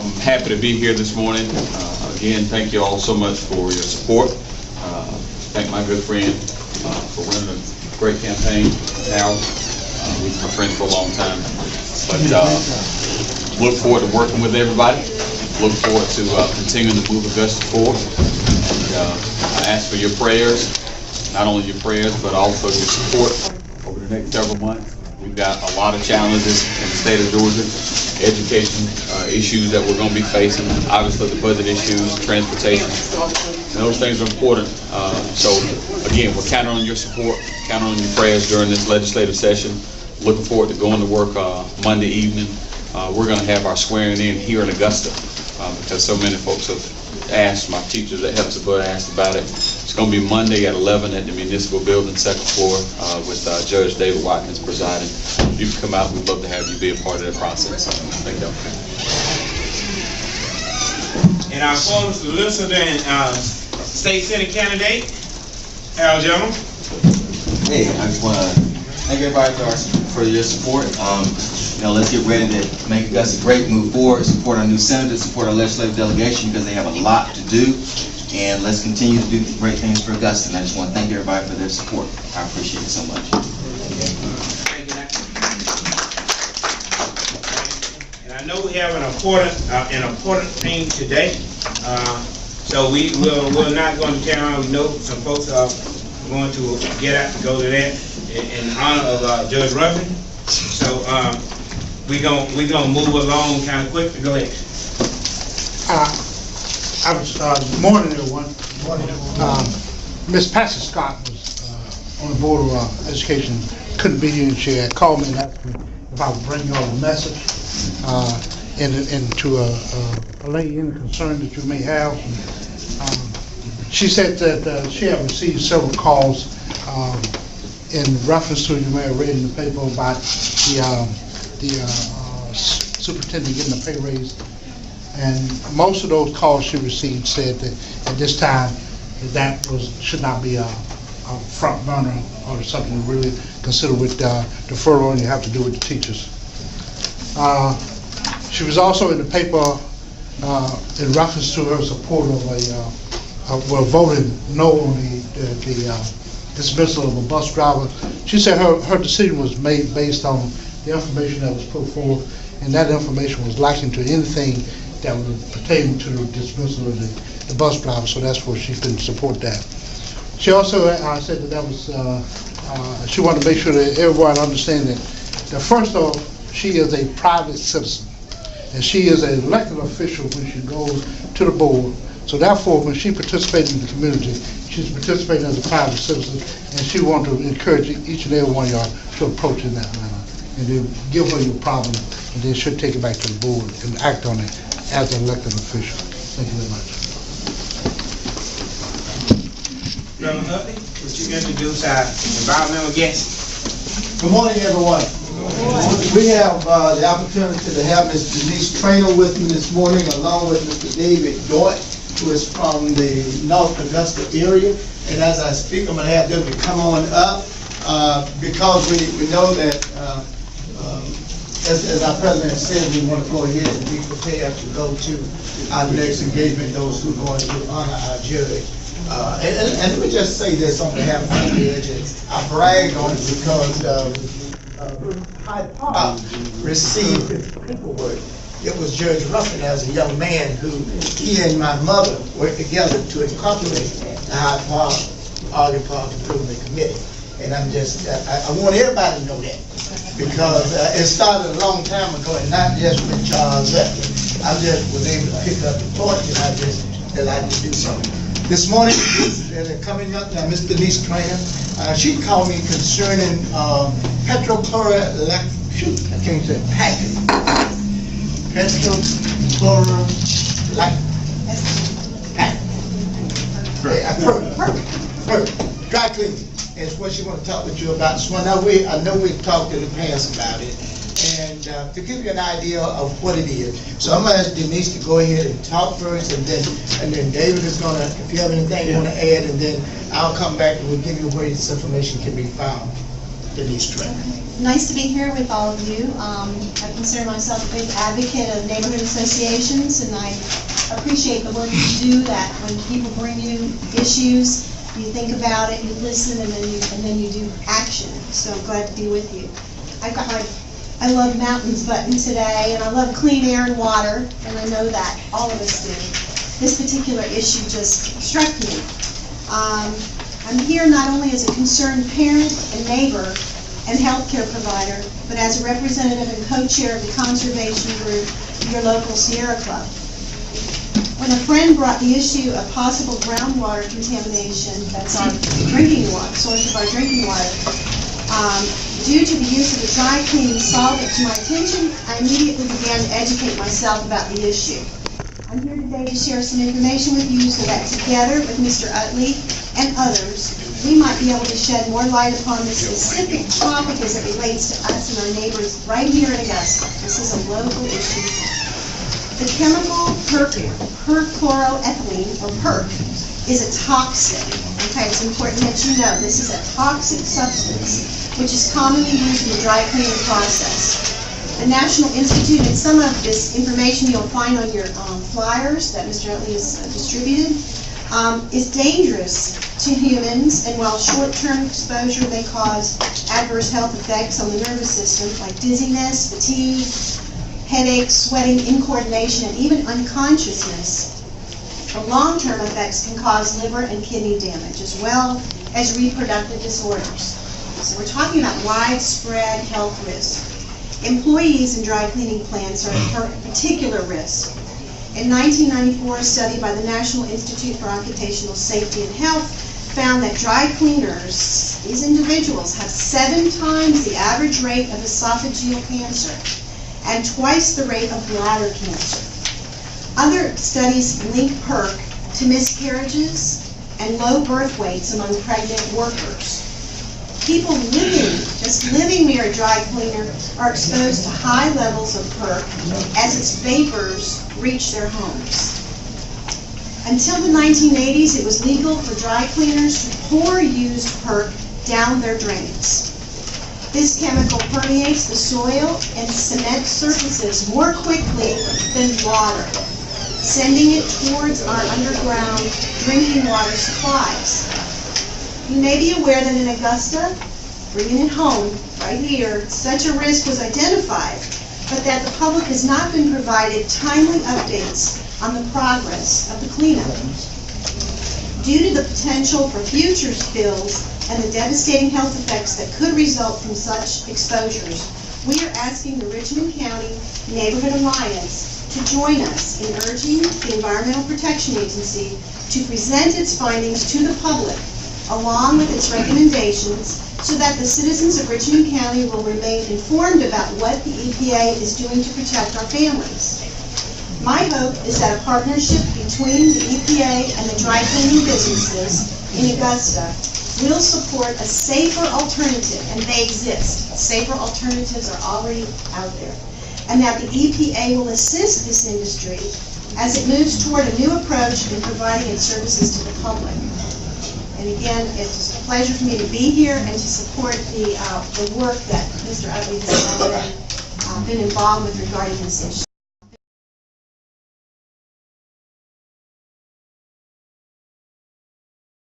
I'm happy to be here this morning. Again, thank you all so much for your support. Thank my good friend for running a great campaign. Now, he's my friend for a long time. But look forward to working with everybody. Look forward to continuing to move Augusta forward. And, I ask for your prayers, not only your prayers, but also your support over the next several months. We've got a lot of challenges in the state of Georgia, education issues that we're going to be facing, obviously the budget issues, transportation, and those things are important. So again, we're counting on your support, counting on your prayers during this legislative session. Looking forward to going to work Monday evening. We're going to have our swearing in here in Augusta because so many folks have asked, my teachers that helps the bud asked about it. It's going to be Monday at 11 at the municipal building, second floor, with Judge David Watkins presiding. You can come out. We'd love to have you be a part of that process. Thank you. And our former solicitor and state senate candidate, Al Jones. Hey, I just want to thank everybody for your support. Let's get ready to make Augusta great, move forward, support our new senators, support our legislative delegation because they have a lot to do, and let's continue to do great things for Augusta. And I just want to thank everybody for their support. I appreciate it so much. And I know we have an important thing today, so we're not going to carry on. We know some folks are going to get out to go to that in honor of Judge Ruffin. So we're gonna move along kind of quick. Go ahead. Morning, everyone. Miss Patsy Scott was on the Board of Education, couldn't be here, and she had called me and asked me if I would bring you all a message into allay any concern that you may have. She said that she had received several calls in reference to, you may have read in the paper about the superintendent getting a pay raise, and most of those calls she received said that at this time that should not be a front burner or something to really consider with deferral, and you have to do with the teachers. She was also in the paper in reference to her support of voting no on the dismissal of a bus driver. She said her decision was made based on the information that was put forth, and that information was lacking to anything that would pertain to the dismissal of the bus driver, so that's where she couldn't support that. She also said that was, she wanted to make sure that everyone understands that first off, she is a private citizen, and she is an elected official when she goes to the board. So therefore, when she participates in the community, she's participating as a private citizen, and she wants to encourage each and every one of y'all to approach in that manner, and then give her your problem, and then she'll take it back to the board and act on it as an elected official. Thank you very much. Reverend Huffey, would you introduce our environmental guest? Good morning, everyone. We have the opportunity to have Ms. Denise Traynor with me this morning, along with Mr. David Doyle, who is from the North Augusta area. And as I speak, I'm going to have them to come on up because we know that, as our president said, we want to go ahead and be prepared to go to our next engagement, those who are going to honor our jury. And let me just say this on behalf of my judges. I bragged on it because Hyde Park received his paperwork. It was Judge Ruffin as a young man who he and my mother worked together to incorporate the Hyde Park Argue Park Improvement Committee. And I'm just, I want everybody to know that because it started a long time ago, and not just with Charles Lefty. I just was able to pick up the torch, and I just like to do something. This morning, coming up now, Ms. Denise Traynor, she called me concerning Perchloroethylene. Shoot, I can't say package. Perchloroethylene. Dry cleaning is what she want to talk with you about. So I know we've talked in the past about it, and to give you an idea of what it is. So I'm going to ask Denise to go ahead and talk first, and then David is going to, if you have anything you want to add, and then I'll come back and we'll give you where this information can be found. Denise Trent. Nice to be here with all of you. I consider myself a big advocate of neighborhood associations, and I appreciate the work you do, that when people bring you issues, you think about it, you listen, and then you do action. So I'm glad to be with you. I've got my I love mountains button today, and I love clean air and water, and I know that all of us do. This particular issue just struck me. I'm here not only as a concerned parent and neighbor and healthcare provider, but as a representative and co-chair of the conservation group, your local Sierra Club. When a friend brought the issue of possible groundwater contamination, that's our drinking water, source of our drinking water, due to the use of a dry cleaning solvent to my attention, I immediately began to educate myself about the issue. I'm here today to share some information with you so that together with Mr. Utley and others, we might be able to shed more light upon the specific topic as it relates to us and our neighbors right here in Augusta. This is a local issue. The chemical perchloroethylene, or PERC, is a toxic. Okay, it's important that you know this is a toxic substance which is commonly used in the dry cleaning process. The National Institute, and some of this information you'll find on your flyers that Mr. Utley has distributed, is dangerous to humans, and while short-term exposure may cause adverse health effects on the nervous system like dizziness, fatigue, headaches, sweating, incoordination, and even unconsciousness, the long-term effects can cause liver and kidney damage as well as reproductive disorders. So we're talking about widespread health risks. Employees in dry cleaning plants are at particular risk. In 1994, a study by the National Institute for Occupational Safety and Health found that dry cleaners, these individuals, have 7 times the average rate of esophageal cancer and twice the rate of bladder cancer. Other studies link PERC to miscarriages and low birth weights among pregnant workers. People just living near a dry cleaner are exposed to high levels of PERC as its vapors reach their homes. Until the 1980s, it was legal for dry cleaners to pour used PERC down their drains. This chemical permeates the soil and cement surfaces more quickly than water, sending it towards our underground drinking water supplies. You may be aware that in Augusta, bringing it home, right here, such a risk was identified, but that the public has not been provided timely updates on the progress of the cleanup. Due to the potential for future spills and the devastating health effects that could result from such exposures, we are asking the Richmond County Neighborhood Alliance to join us in urging the Environmental Protection Agency to present its findings to the public along with its recommendations so that the citizens of Richmond County will remain informed about what the EPA is doing to protect our families. My hope is that a partnership between the EPA and the dry cleaning businesses in Augusta will support a safer alternative, and they exist. Safer alternatives are already out there. And that the EPA will assist this industry as it moves toward a new approach in providing its services to the public. And again, it's a pleasure for me to be here and to support the work that Mr. Utley has already been involved with regarding this issue.